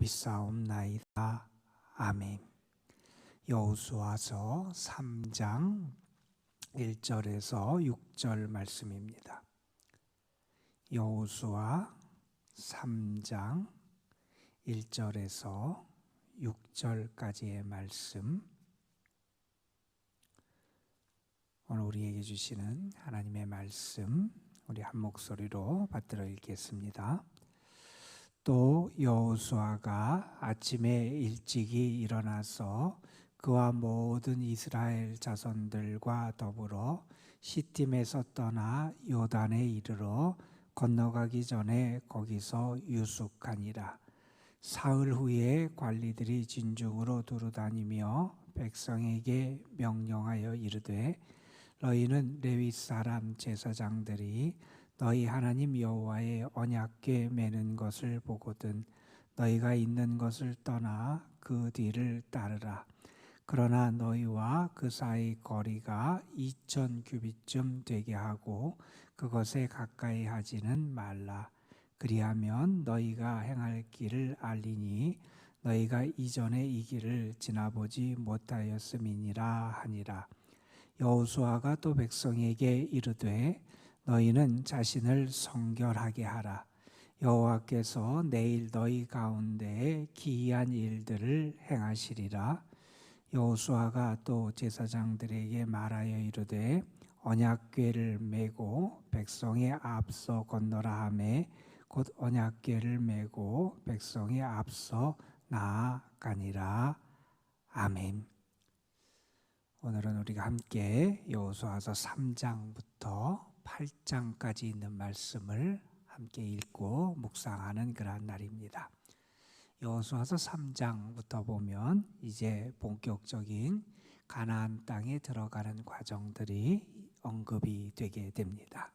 믿사옵나이다. 아멘. 여호수아서 3장 1절에서 6절 말씀입니다. 여호수아 3장 1절에서 6절까지의 말씀, 오늘 우리에게 주시는 하나님의 말씀, 우리 한 목소리로 받들어 읽겠습니다. 또 여호수아가 아침에 일찍이 일어나서 그와 모든 이스라엘 자손들과 더불어 시팀에서 떠나 요단에 이르러 건너가기 전에 거기서 유숙하니라. 사흘 후에 관리들이 진중으로 두루다니며 백성에게 명령하여 이르되, 너희는 레위 사람 제사장들이 너희 하나님 여호와의 언약궤 매는 것을 보거든 너희가 있는 것을 떠나 그 뒤를 따르라. 그러나 너희와 그 사이 거리가 2000 규빗쯤 되게 하고 그것에 가까이 하지는 말라. 그리하면 너희가 행할 길을 알리니 너희가 이전에 이 길을 지나보지 못하였음이니라 하니라. 여호수아가 또 백성에게 이르되, 너희는 자신을 성결하게 하라. 여호와께서 내일 너희 가운데에 기이한 일들을 행하시리라. 여호수아가 또 제사장들에게 말하여 이르되, 언약궤를 메고 백성의 앞서 건너라 하매 곧 언약궤를 메고 백성의 앞서 나아가니라. 아멘. 오늘은 우리가 함께 여호수아서 3장부터 8장까지 있는 말씀을 함께 읽고 묵상하는 그러한 날입니다. 여호수아서 3장부터 보면 이제 본격적인 가나안 땅에 들어가는 과정들이 언급이 되게 됩니다.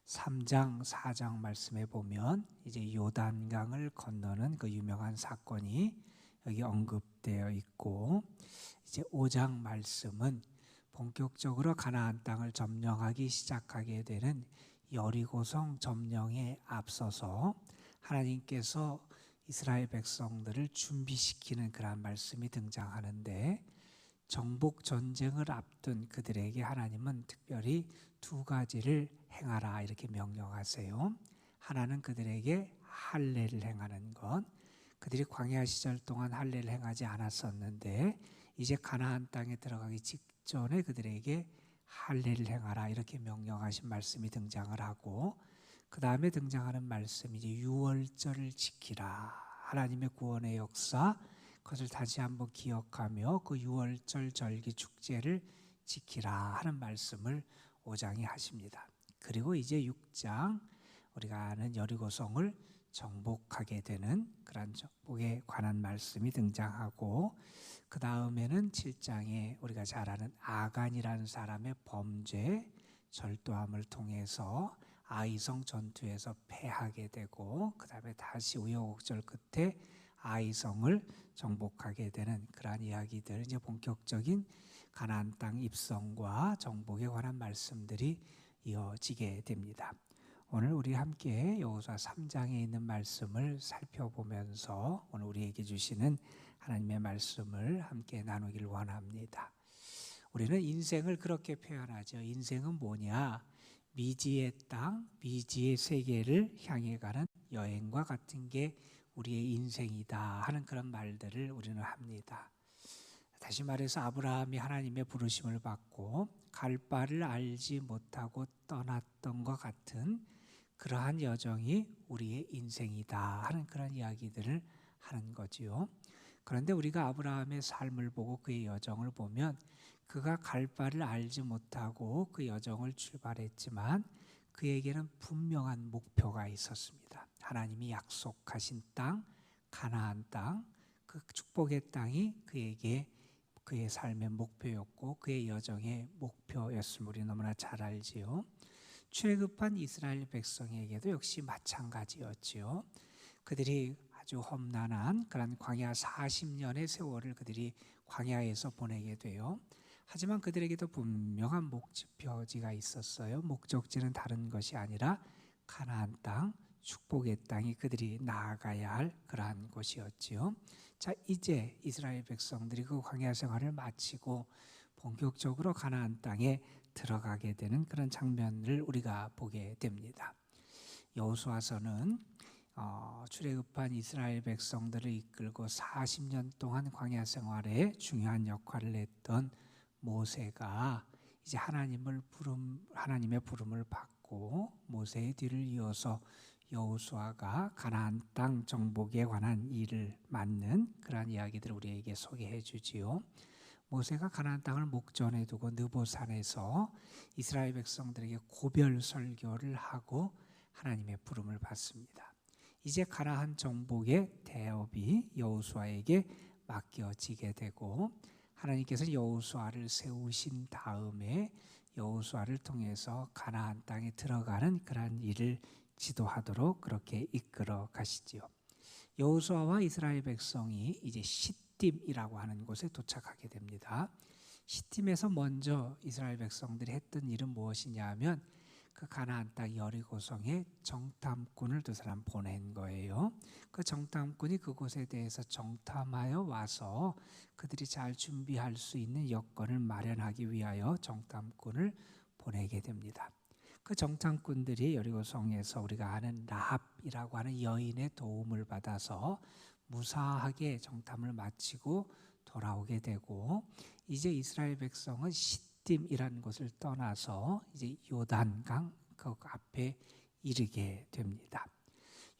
3장, 4장 말씀에 보면 이제 요단강을 건너는 그 유명한 사건이 여기 언급되어 있고, 이제 5장 말씀은 본격적으로 가나안 땅을 점령하기 시작하게 되는 여리고성 점령에 앞서서 하나님께서 이스라엘 백성들을 준비시키는 그런 말씀이 등장하는데, 정복 전쟁을 앞둔 그들에게 하나님은 특별히 두 가지를 행하라 이렇게 명령하세요. 하나는 그들에게 할례를 행하는 것, 그들이 광야 시절 동안 할례를 행하지 않았었는데 이제 가나안 땅에 들어가기 직전에 그들에게 할례를 행하라 이렇게 명령하신 말씀이 등장을 하고, 그 다음에 등장하는 말씀이 이제 유월절을 지키라. 하나님의 구원의 역사, 그것을 다시 한번 기억하며 그 유월절 절기 축제를 지키라 하는 말씀을 5장이 하십니다. 그리고 이제 6장, 우리가 아는 여리고성을 정복하게 되는 그런 정복에 관한 말씀이 등장하고, 그 다음에는 7장에 우리가 잘 아는 아간이라는 사람의 범죄, 절도함을 통해서 아이성 전투에서 패하게 되고, 그 다음에 다시 우여곡절 끝에 아이성을 정복하게 되는 그러한 이야기들, 이제 본격적인 가나안 땅 입성과 정복에 관한 말씀들이 이어지게 됩니다. 오늘 우리 함께 여호수아 3장에 있는 말씀을 살펴보면서 오늘 우리에게 주시는 하나님의 말씀을 함께 나누길 원합니다. 우리는 인생을 그렇게 표현하죠. 인생은 뭐냐? 미지의 땅, 미지의 세계를 향해 가는 여행과 같은 게 우리의 인생이다 하는 그런 말들을 우리는 합니다. 다시 말해서 아브라함이 하나님의 부르심을 받고 갈 바를 알지 못하고 떠났던 것 같은 그러한 여정이 우리의 인생이다 하는 그런 이야기들을 하는 거지요. 그런데 우리가 아브라함의 삶을 보고 그의 여정을 보면 그가 갈 바를 알지 못하고 그 여정을 출발했지만 그에게는 분명한 목표가 있었습니다. 하나님이 약속하신 땅, 가나안 땅, 그 축복의 땅이 그에게 그의 삶의 목표였고 그의 여정의 목표였음을 우리 너무나 잘 알지요. 출애굽한 이스라엘 백성에게도 역시 마찬가지였지요. 그들이 아주 험난한 그런 광야 40년의 세월을 그들이 광야에서 보내게 돼요. 하지만 그들에게도 분명한 목표지가 있었어요. 목적지는 다른 것이 아니라 가나안 땅, 축복의 땅이 그들이 나아가야 할 그러한 곳이었지요. 자, 이제 이스라엘 백성들이 그 광야 생활을 마치고 본격적으로 가나안 땅에 들어가게 되는 그런 장면을 우리가 보게 됩니다. 여호수아서는 출애굽한 이스라엘 백성들을 이끌고 40년 동안 광야 생활에 중요한 역할을 했던 모세가 이제 하나님의 부름을 받고 모세의 뒤를 이어서 여호수아가 가나안 땅 정복에 관한 일을 맡는 그러한 이야기들을 우리에게 소개해 주지요. 모세가 가나안 땅을 목전에 두고 느보산에서 이스라엘 백성들에게 고별 설교를 하고 하나님의 부름을 받습니다. 이제 가나안 정복의 대업이 여호수아에게 맡겨지게 되고 하나님께서 여호수아를 세우신 다음에 여호수아를 통해서 가나안 땅에 들어가는 그러한 일을 지도하도록 그렇게 이끌어 가시지요. 여호수아와 이스라엘 백성이 이제 시딤이라고 하는 곳에 도착하게 됩니다. 시딤에서 먼저 이스라엘 백성들이 했던 일은 무엇이냐 하면 그 가나안 땅 여리고성에 정탐꾼을 두 사람 보낸 거예요. 그 정탐꾼이 그곳에 대해서 정탐하여 와서 그들이 잘 준비할 수 있는 여건을 마련하기 위하여 정탐꾼을 보내게 됩니다. 그 정탐꾼들이 여리고성에서 우리가 아는 라합이라고 하는 여인의 도움을 받아서 무사하게 정탐을 마치고 돌아오게 되고 이제 이스라엘 백성은 시딤이라는 곳을 떠나서 이제 요단강 그 앞에 이르게 됩니다.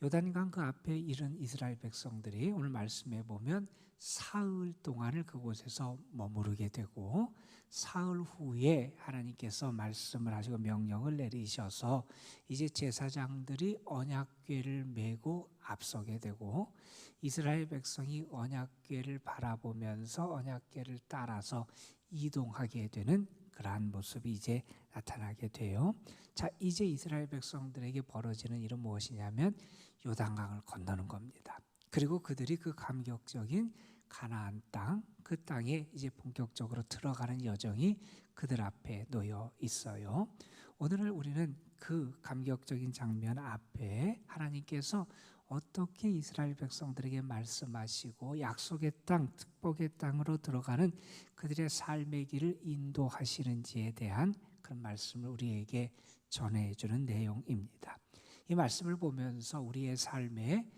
요단강 그 앞에 이른 이스라엘 백성들이 오늘 말씀에 보면 사흘 동안을 그곳에서 머무르게 되고 사흘 후에 하나님께서 말씀을 하시고 명령을 내리셔서 이제 제사장들이 언약궤를 메고 앞서게 되고 이스라엘 백성이 언약궤를 바라보면서 언약궤를 따라서 이동하게 되는 그러한 모습이 이제 나타나게 돼요. 자, 이제 이스라엘 백성들에게 벌어지는 일은 무엇이냐면 요단강을 건너는 겁니다. 그리고 그들이 그 감격적인 가나안 땅, 그 땅에 이제 본격적으로 들어가는 여정이 그들 앞에 놓여 있어요. 오늘 우리는 그 감격적인 장면 앞에 하나님께서 어떻게 이스라엘 백성들에게 말씀하시고 약속의 땅, 축복의 땅으로 들어가는 그들의 삶의 길을 인도하시는지에 대한 그런 말씀을 우리에게 전해주는 내용입니다. 이 말씀을 보면서 우리의 삶에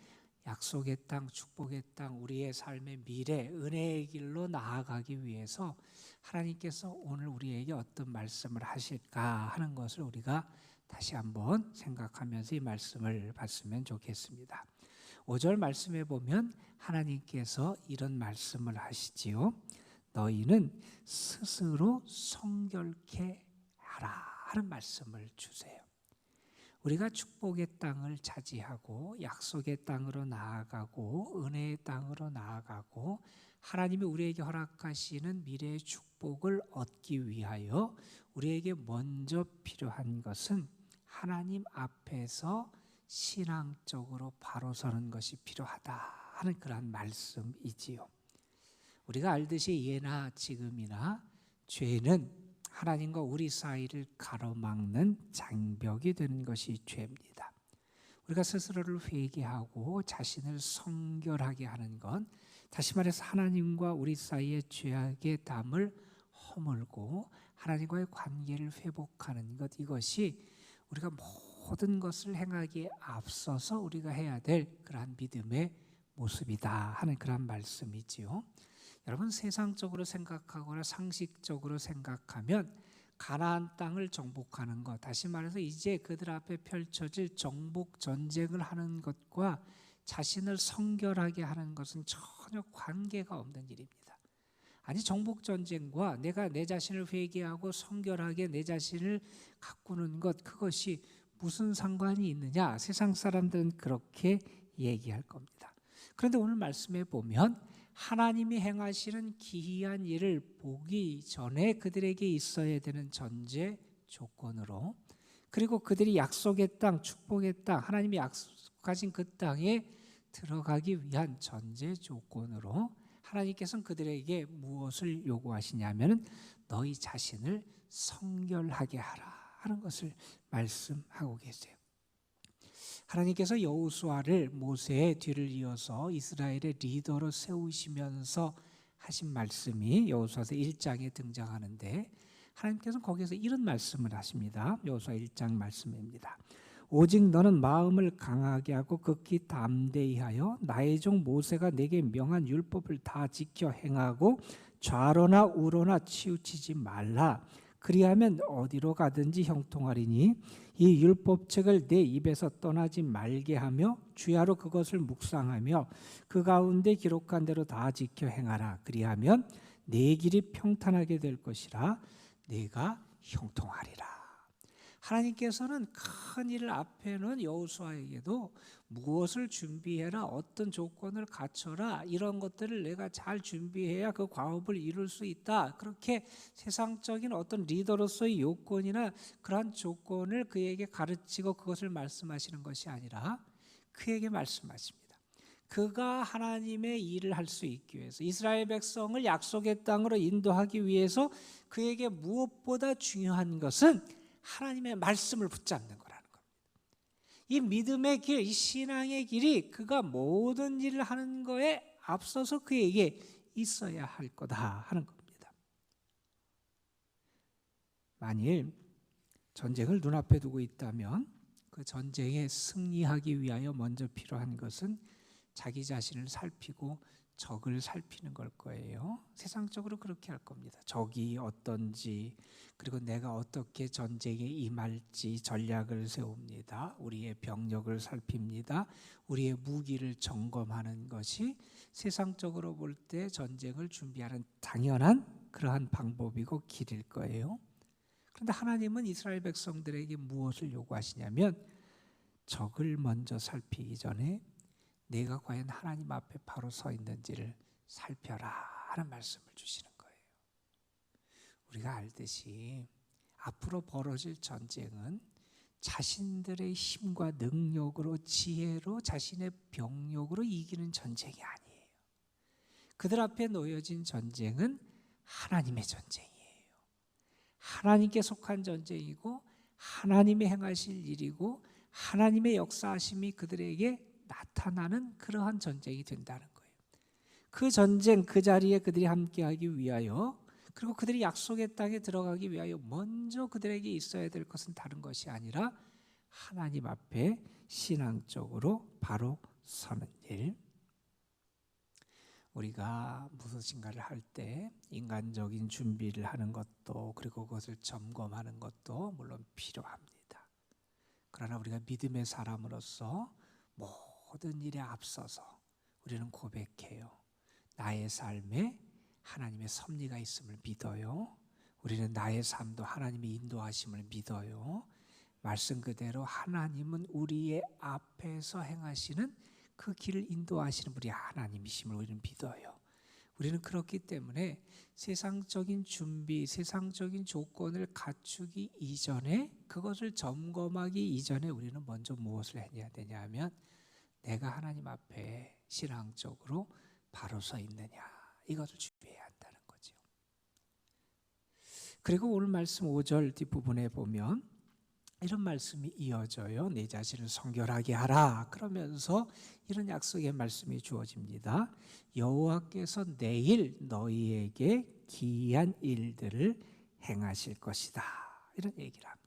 약속의 땅, 축복의 땅, 우리의 삶의 미래, 은혜의 길로 나아가기 위해서 하나님께서 오늘 우리에게 어떤 말씀을 하실까 하는 것을 우리가 다시 한번 생각하면서 이 말씀을 봤으면 좋겠습니다. 5절 말씀에 보면 하나님께서 이런 말씀을 하시지요. 너희는 스스로 성결케 하라 하는 말씀을 주세요. 우리가 축복의 땅을 차지하고 약속의 땅으로 나아가고 은혜의 땅으로 나아가고 하나님이 우리에게 허락하시는 미래의 축복을 얻기 위하여 우리에게 먼저 필요한 것은 하나님 앞에서 신앙적으로 바로 서는 것이 필요하다 하는 그런 말씀이지요. 우리가 알듯이 예나 지금이나 죄는 하나님과 우리 사이를 가로막는 장벽이 되는 것이 죄입니다. 우리가 스스로를 회개하고 자신을 성결하게 하는 건 다시 말해서 하나님과 우리 사이의 죄악의 담을 허물고 하나님과의 관계를 회복하는 것, 이것이 우리가 모든 것을 행하기에 앞서서 우리가 해야 될 그러한 믿음의 모습이다 하는 그런 말씀이지요. 여러분, 세상적으로 생각하거나 상식적으로 생각하면 가나안 땅을 정복하는 것, 다시 말해서 이제 그들 앞에 펼쳐질 정복 전쟁을 하는 것과 자신을 성결하게 하는 것은 전혀 관계가 없는 일입니다. 아니, 정복 전쟁과 내가 내 자신을 회개하고 성결하게 내 자신을 가꾸는 것, 그것이 무슨 상관이 있느냐? 세상 사람들은 그렇게 얘기할 겁니다. 그런데 오늘 말씀에 보면 하나님이 행하시는 기이한 일을 보기 전에 그들에게 있어야 되는 전제 조건으로, 그리고 그들이 약속의 땅, 축복의 땅, 하나님이 약속하신 그 땅에 들어가기 위한 전제 조건으로 하나님께서는 그들에게 무엇을 요구하시냐면 너희 자신을 성결하게 하라 하는 것을 말씀하고 계세요. 하나님께서 여호수아를 모세의 뒤를 이어서 이스라엘의 리더로 세우시면서 하신 말씀이 여호수아서 1장에 등장하는데, 하나님께서는 거기에서 이런 말씀을 하십니다. 여호수아 1장 말씀입니다. 오직 너는 마음을 강하게 하고 극히 담대히 하여 나의 종 모세가 내게 명한 율법을 다 지켜 행하고 좌로나 우로나 치우치지 말라. 그리하면 어디로 가든지 형통하리니 이 율법책을 내 입에서 떠나지 말게 하며 주야로 그것을 묵상하며 그 가운데 기록한 대로 다 지켜 행하라. 그리하면 내 길이 평탄하게 될 것이라. 내가 형통하리라. 하나님께서는 큰 일을 앞에 놓은 여호수아에게도 무엇을 준비해라, 어떤 조건을 갖춰라, 이런 것들을 내가 잘 준비해야 그 과업을 이룰 수 있다, 그렇게 세상적인 어떤 리더로서의 요건이나 그러한 조건을 그에게 가르치고 그것을 말씀하시는 것이 아니라 그에게 말씀하십니다. 그가 하나님의 일을 할 수 있기 위해서, 이스라엘 백성을 약속의 땅으로 인도하기 위해서 그에게 무엇보다 중요한 것은 하나님의 말씀을 붙잡는 거라는 겁니다. 이 믿음의 길, 이 신앙의 길이 그가 모든 일을 하는 거에 앞서서 그에게 있어야 할 거다 하는 겁니다. 만일 전쟁을 눈앞에 두고 있다면 그 전쟁에 승리하기 위하여 먼저 필요한 것은 자기 자신을 살피고 적을 살피는 걸 거예요. 세상적으로 그렇게 할 겁니다. 적이 어떤지, 그리고 내가 어떻게 전쟁에 임할지 전략을 세웁니다. 우리의 병력을 살핍니다. 우리의 무기를 점검하는 것이 세상적으로 볼 때 전쟁을 준비하는 당연한 그러한 방법이고 길일 거예요. 그런데 하나님은 이스라엘 백성들에게 무엇을 요구하시냐면, 적을 먼저 살피기 전에 내가 과연 하나님 앞에 바로 서 있는지를 살펴라 하는 말씀을 주시는 거예요. 우리가 알듯이 앞으로 벌어질 전쟁은 자신들의 힘과 능력으로, 지혜로, 자신의 병력으로 이기는 전쟁이 아니에요. 그들 앞에 놓여진 전쟁은 하나님의 전쟁이에요. 하나님께 속한 전쟁이고 하나님의 행하실 일이고 하나님의 역사하심이 그들에게 나타나는 그러한 전쟁이 된다는 거예요. 그 전쟁, 그 자리에 그들이 함께하기 위하여, 그리고 그들이 약속의 땅에 들어가기 위하여 먼저 그들에게 있어야 될 것은 다른 것이 아니라 하나님 앞에 신앙적으로 바로 서는 일. 우리가 무엇인가를 할 때 인간적인 준비를 하는 것도, 그리고 그것을 점검하는 것도 물론 필요합니다. 그러나 우리가 믿음의 사람으로서 모든 일에 앞서서 우리는 고백해요. 나의 삶에 하나님의 섭리가 있음을 믿어요. 우리는 나의 삶도 하나님의 인도하심을 믿어요. 말씀 그대로 하나님은 우리의 앞에서 행하시는 그 길을 인도하시는 분이 하나님이심을 우리는 믿어요. 우리는 그렇기 때문에 세상적인 준비, 세상적인 조건을 갖추기 이전에, 그것을 점검하기 이전에 우리는 먼저 무엇을 해야 되냐 하면, 내가 하나님 앞에 신앙적으로 바로 서 있느냐, 이것을 준비해야 한다는 거죠. 그리고 오늘 말씀 5절 뒷부분에 보면 이런 말씀이 이어져요. 내 자신을 성결하게 하라. 그러면서 이런 약속의 말씀이 주어집니다. 여호와께서 내일 너희에게 기이한 일들을 행하실 것이다. 이런 얘기를 합니다.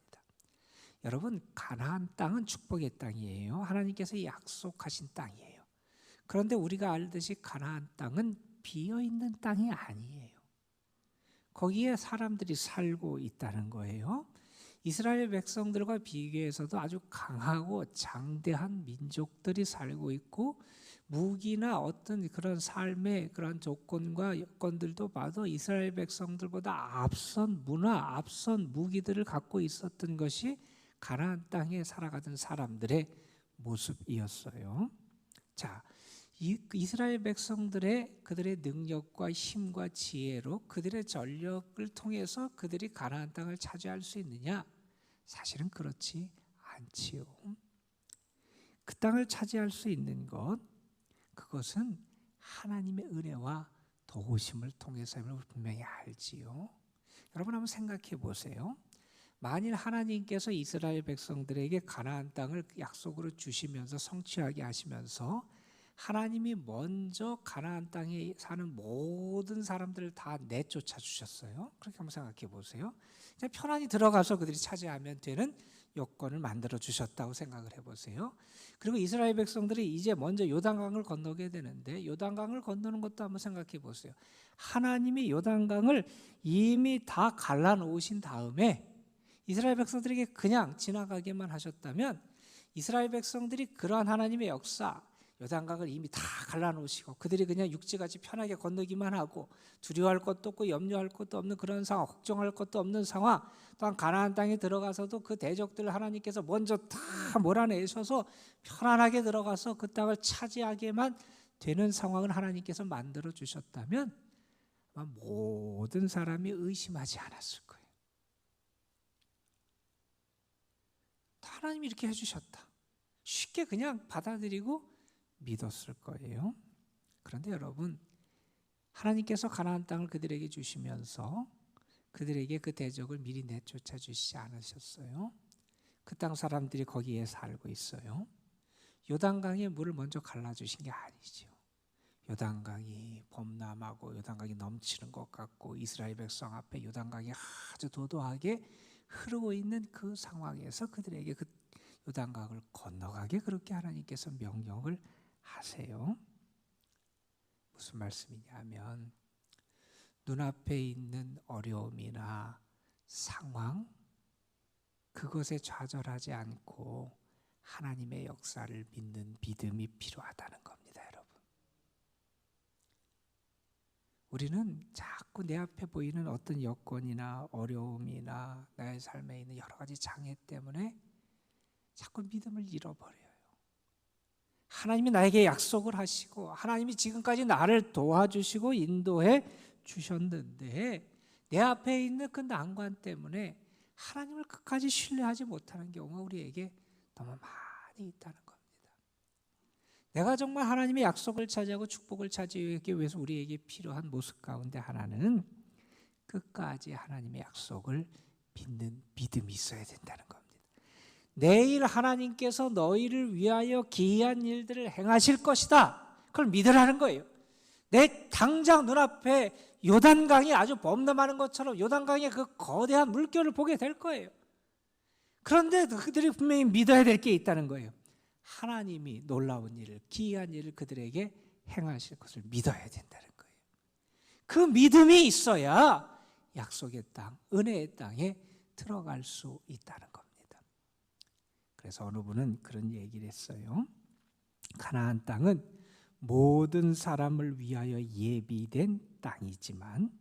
여러분, 가나안 땅은 축복의 땅이에요. 하나님께서 약속하신 땅이에요. 그런데 우리가 알듯이 가나안 땅은 비어있는 땅이 아니에요. 거기에 사람들이 살고 있다는 거예요. 이스라엘 백성들과 비교해서도 아주 강하고 장대한 민족들이 살고 있고, 무기나 어떤 그런 삶의 그런 조건과 여건들도 봐도 이스라엘 백성들보다 앞선 문화, 앞선 무기들을 갖고 있었던 것이 가나안 땅에 살아가던 사람들의 모습이었어요. 자, 이스라엘 백성들의 그들의 능력과 힘과 지혜로, 그들의 전력을 통해서 그들이 가나안 땅을 차지할 수 있느냐? 사실은 그렇지 않지요. 그 땅을 차지할 수 있는 것, 그것은 하나님의 은혜와 도우심을 통해서임을 분명히 알지요. 여러분 한번 생각해 보세요. 만일 하나님께서 이스라엘 백성들에게 가나안 땅을 약속으로 주시면서 성취하게 하시면서 하나님이 먼저 가나안 땅에 사는 모든 사람들을 다 내쫓아 주셨어요. 그렇게 한번 생각해 보세요. 그냥 편안히 들어가서 그들이 차지하면 되는 요건을 만들어 주셨다고 생각을 해보세요. 그리고 이스라엘 백성들이 이제 먼저 요단강을 건너게 되는데 요단강을 건너는 것도 한번 생각해 보세요. 하나님이 요단강을 이미 다 갈라놓으신 다음에 이스라엘 백성들에게 그냥 지나가게만 하셨다면 이스라엘 백성들이 그러한 하나님의 역사, 요단강을 이미 다 갈라놓으시고 그들이 그냥 육지같이 편하게 건너기만 하고 두려워할 것도 없고 염려할 것도 없는 그런 상황, 걱정할 것도 없는 상황, 또한 가나안 땅에 들어가서도 그 대적들을 하나님께서 먼저 다 몰아내셔서 편안하게 들어가서 그 땅을 차지하게만 되는 상황을 하나님께서 만들어 주셨다면 모든 사람이 의심하지 않았을 거예요. 하나님이 이렇게 해주셨다. 쉽게 그냥 받아들이고 믿었을 거예요. 그런데 여러분, 하나님께서 가나안 땅을 그들에게 주시면서 그들에게 그 대적을 미리 내쫓아 주시지 않으셨어요. 그 땅 사람들이 거기에 살고 있어요. 요단강의 물을 먼저 갈라주신 게 아니죠. 요단강이 범람하고 요단강이 넘치는 것 같고 이스라엘 백성 앞에 요단강이 아주 도도하게 흐르고 있는 그 상황에서 그들에게 그 요단강을 건너가게 그렇게 하나님께서 명령을 하세요. 무슨 말씀이냐면 눈앞에 있는 어려움이나 상황 그것에 좌절하지 않고 하나님의 역사를 믿는 믿음이 필요하다는 겁니다, 여러분. 우리는 자꾸 내 앞에 보이는 어떤 여건이나 어려움이나 나의 삶에 있는 여러 가지 장애 때문에 자꾸 믿음을 잃어버려요. 하나님이 나에게 약속을 하시고 하나님이 지금까지 나를 도와주시고 인도해 주셨는데 내 앞에 있는 그 난관 때문에 하나님을 끝까지 신뢰하지 못하는 경우가 우리에게 너무 많이 있다는 겁니다. 내가 정말 하나님의 약속을 차지하고 축복을 차지하기 위해서 우리에게 필요한 모습 가운데 하나는 끝까지 하나님의 약속을 믿는 믿음이 있어야 된다는 겁니다. 내일 하나님께서 너희를 위하여 기이한 일들을 행하실 것이다. 그걸 믿으라는 거예요. 내 당장 눈앞에 요단강이 아주 범람하는 것처럼 요단강의 그 거대한 물결을 보게 될 거예요. 그런데 그들이 분명히 믿어야 될 게 있다는 거예요. 하나님이 놀라운 일을, 기이한 일을 그들에게 행하실 것을 믿어야 된다는 거예요. 그 믿음이 있어야 약속의 땅, 은혜의 땅에 들어갈 수 있다는 겁니다. 그래서 어느 분은 그런 얘기를 했어요. 가나안 땅은 모든 사람을 위하여 예비된 땅이지만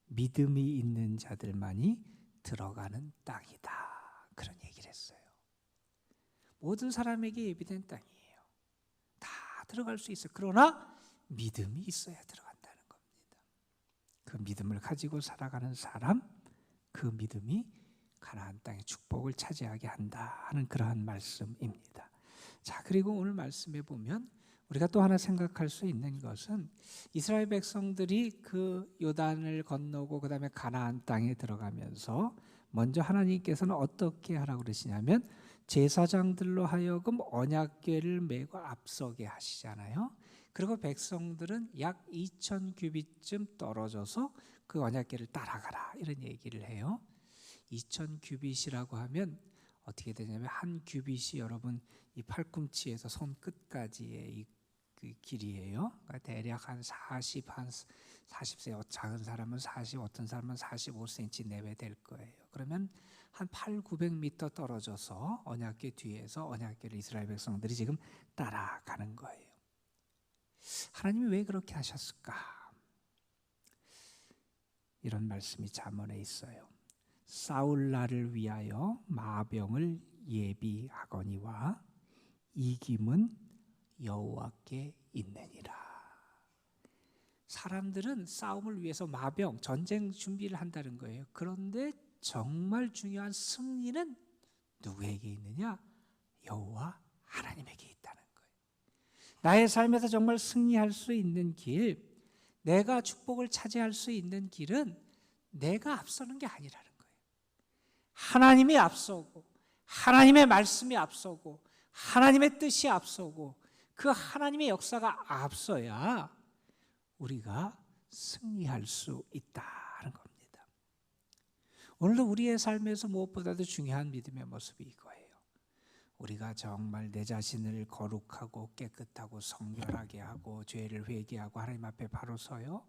믿음이 있는 자들만이 들어가는 땅이다. 그런 얘기를 했어요. 모든 사람에게 예비된 땅이에요. 다 들어갈 수 있어요. 그러나 믿음이 있어야 들어간다는 겁니다. 그 믿음을 가지고 살아가는 사람, 그 믿음이 가나안 땅의 축복을 차지하게 한다 하는 그러한 말씀입니다. 자, 그리고 오늘 말씀에 보면 우리가 또 하나 생각할 수 있는 것은 이스라엘 백성들이 그 요단을 건너고 그 다음에 가나안 땅에 들어가면서 먼저 하나님께서는 어떻게 하라고 그러시냐면 제사장들로 하여금 언약궤를 메고 앞서게 하시잖아요. 그리고 백성들은 약 2000규빗쯤 떨어져서 그 언약궤를 따라가라 이런 얘기를 해요. 2000규빗이라고 하면 어떻게 되냐면 한 규빗이 여러분 이 팔꿈치에서 손 끝까지의 그 길이에요. 그러니까 대략 한 40세 작은 사람은 40, 어떤 사람은 45cm 내외 될 거예요. 그러면 한 800-900m 떨어져서 언약궤 뒤에서 언약궤를 이스라엘 백성들이 지금 따라가는 거예요. 하나님이 왜 그렇게 하셨을까? 이런 말씀이 잠언에 있어요. 싸울 날을 위하여 마병을 예비하거니와 이김은 여호와께 있느니라. 사람들은 싸움을 위해서 마병, 전쟁 준비를 한다는 거예요. 그런데 정말 중요한 승리는 누구에게 있느냐? 여호와 하나님에게 있다는 거예요. 나의 삶에서 정말 승리할 수 있는 길, 내가 축복을 차지할 수 있는 길은 내가 앞서는 게 아니라는 거예요. 하나님이 앞서고 하나님의 말씀이 앞서고 하나님의 뜻이 앞서고 그 하나님의 역사가 앞서야 우리가 승리할 수 있다는 겁니다. 오늘도 우리의 삶에서 무엇보다도 중요한 믿음의 모습이 이거예요. 우리가 정말 내 자신을 거룩하고 깨끗하고 성결하게 하고 죄를 회개하고 하나님 앞에 바로 서요.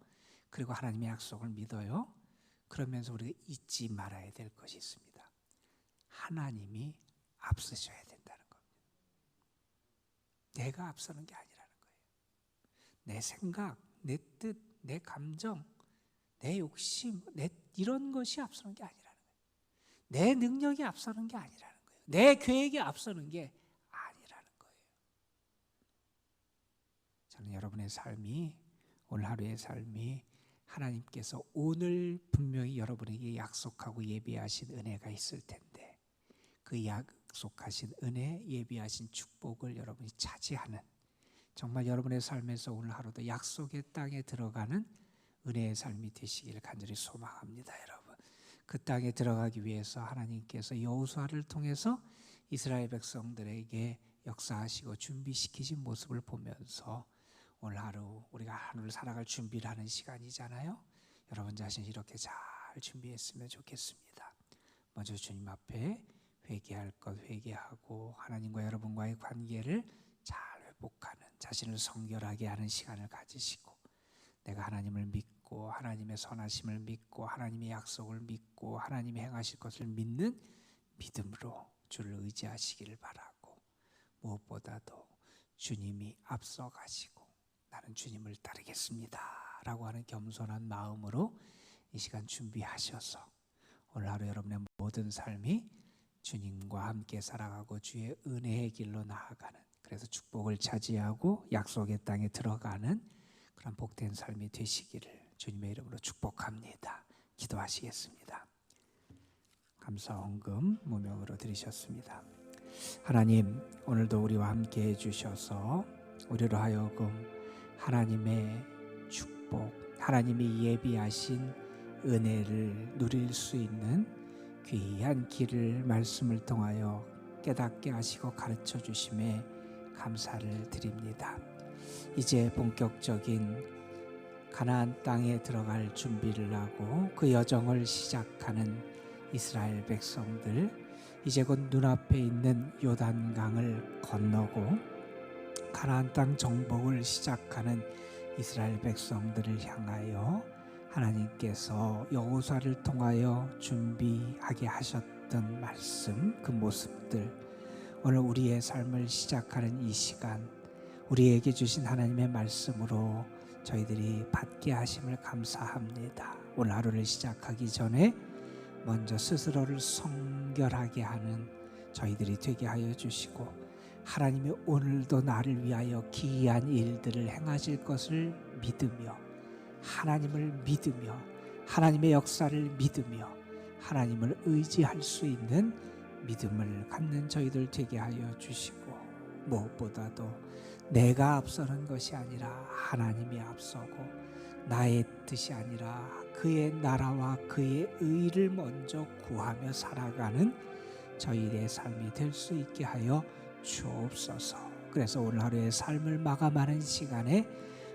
그리고 하나님의 약속을 믿어요. 그러면서 우리가 잊지 말아야 될 것이 있습니다. 하나님이 앞서셔야 된다는 겁니다. 내가 앞서는 게 아니라는 거예요. 내 생각, 내 뜻, 내 감정, 내 욕심, 이런 것이 앞서는 게 아니라는 거예요. 내 능력이 앞서는 게 아니라는 거예요. 내 계획이 앞서는 게 아니라는 거예요. 저는 여러분의 삶이, 오늘 하루의 삶이 하나님께서 오늘 분명히 여러분에게 약속하고 예비하신 은혜가 있을 텐데 그 약속하신 은혜, 예비하신 축복을 여러분이 차지하는, 정말 여러분의 삶에서 오늘 하루도 약속의 땅에 들어가는 은혜의 삶이 되시기를 간절히 소망합니다. 여러분, 그 땅에 들어가기 위해서 하나님께서 여호수아를 통해서 이스라엘 백성들에게 역사하시고 준비시키신 모습을 보면서 오늘 하루 우리가 하루를 살아갈 준비를 하는 시간이잖아요. 여러분 자신이 이렇게 잘 준비했으면 좋겠습니다. 먼저 주님 앞에 회개할 것 회개하고 하나님과 여러분과의 관계를 잘 회복하는, 자신을 성결하게 하는 시간을 가지시고, 내가 하나님을 믿고 하나님의 선하심을 믿고 하나님의 약속을 믿고 하나님이 행하실 것을 믿는 믿음으로 주를 의지하시기를 바라고, 무엇보다도 주님이 앞서 가시고 나는 주님을 따르겠습니다 라고 하는 겸손한 마음으로 이 시간 준비하셔서 오늘 하루 여러분의 모든 삶이 주님과 함께 살아가고 주의 은혜의 길로 나아가는, 그래서 축복을 차지하고 약속의 땅에 들어가는 그런 복된 삶이 되시기를 주님의 이름으로 축복합니다. 기도하시겠습니다. 감사 헌금 무명으로 드리셨습니다. 하나님, 오늘도 우리와 함께 해주셔서 우리로 하여금 하나님의 축복, 하나님이 예비하신 은혜를 누릴 수 있는 귀한 길을 말씀을 통하여 깨닫게 하시고 가르쳐 주심에 감사를 드립니다. 이제 본격적인 가나안 땅에 들어갈 준비를 하고 그 여정을 시작하는 이스라엘 백성들, 이제 곧 눈앞에 있는 요단강을 건너고 가나안 땅 정복을 시작하는 이스라엘 백성들을 향하여 하나님께서 여호수아를 통하여 준비하게 하셨던 말씀, 그 모습들, 오늘 우리의 삶을 시작하는 이 시간 우리에게 주신 하나님의 말씀으로 저희들이 받게 하심을 감사합니다. 오늘 하루를 시작하기 전에 먼저 스스로를 성결하게 하는 저희들이 되게 하여 주시고, 하나님이 오늘도 나를 위하여 기이한 일들을 행하실 것을 믿으며, 하나님을 믿으며 하나님의 역사를 믿으며 하나님을 의지할 수 있는 믿음을 갖는 저희들 되게 하여 주시고, 무엇보다도 내가 앞서는 것이 아니라 하나님이 앞서고 나의 뜻이 아니라 그의 나라와 그의 의를 먼저 구하며 살아가는 저희의 삶이 될 수 있게 하여 주옵소서. 그래서 오늘 하루의 삶을 마감하는 시간에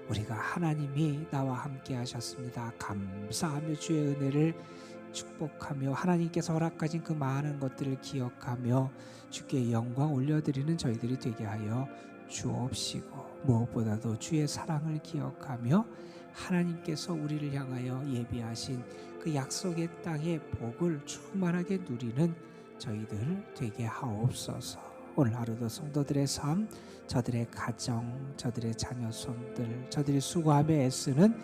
우리가 하나님이 나와 함께 하셨습니다, 감사하며 주의 은혜를 축복하며 하나님께서 허락하신 그 많은 것들을 기억하며 주께 영광 올려드리는 저희들이 되게 하여 주옵시고, 무엇보다도 주의 사랑을 기억하며 하나님께서 우리를 향하여 예비하신 그 약속의 땅의 복을 충만하게 누리는 저희들 되게 하옵소서. 오늘 하루도 성도들의 삶, 저들의 가정, 저들의 자녀손들, 저들이 수고하며 애쓰는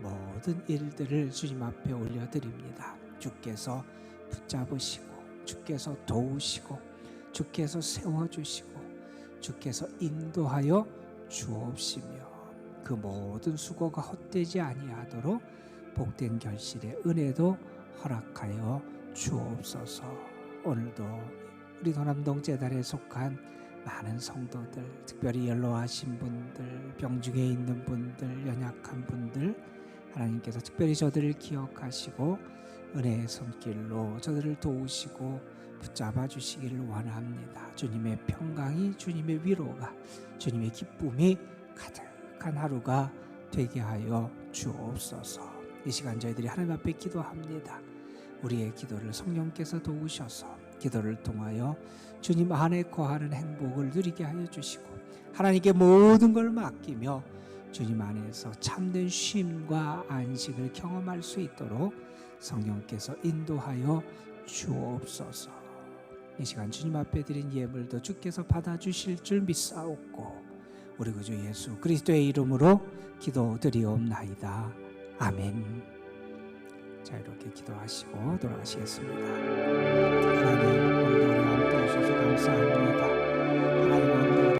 모든 일들을 주님 앞에 올려드립니다. 주께서 붙잡으시고 주께서 도우시고 주께서 세워주시고 주께서 인도하여 주옵시며 그 모든 수고가 헛되지 아니하도록 복된 결실의 은혜도 허락하여 주옵소서. 오늘도 우리 도남동재단에 속한 많은 성도들, 특별히 연로하신 분들, 병중에 있는 분들, 연약한 분들, 하나님께서 특별히 저들을 기억하시고 은혜의 손길로 저들을 도우시고 붙잡아 주시기를 원합니다. 주님의 평강이, 주님의 위로가, 주님의 기쁨이 가득한 하루가 되게 하여 주옵소서. 이 시간 저희들이 하나님 앞에 기도합니다. 우리의 기도를 성령께서 도우셔서 기도를 통하여 주님 안에 거하는 행복을 누리게 하여 주시고, 하나님께 모든 걸 맡기며 주님 안에서 참된 쉼과 안식을 경험할 수 있도록 성령께서 인도하여 주옵소서. 이 시간 주님 앞에 드린 예물도 주께서 받아주실 줄 믿사옵고 우리 구주 예수 그리스도의 이름으로 기도드리옵나이다. 아멘. 자, 이렇게 기도하시고 돌아가시겠습니다. 하나님, 오늘도 우리와 함께 하셔서 감사합니다. 하나님, 오늘도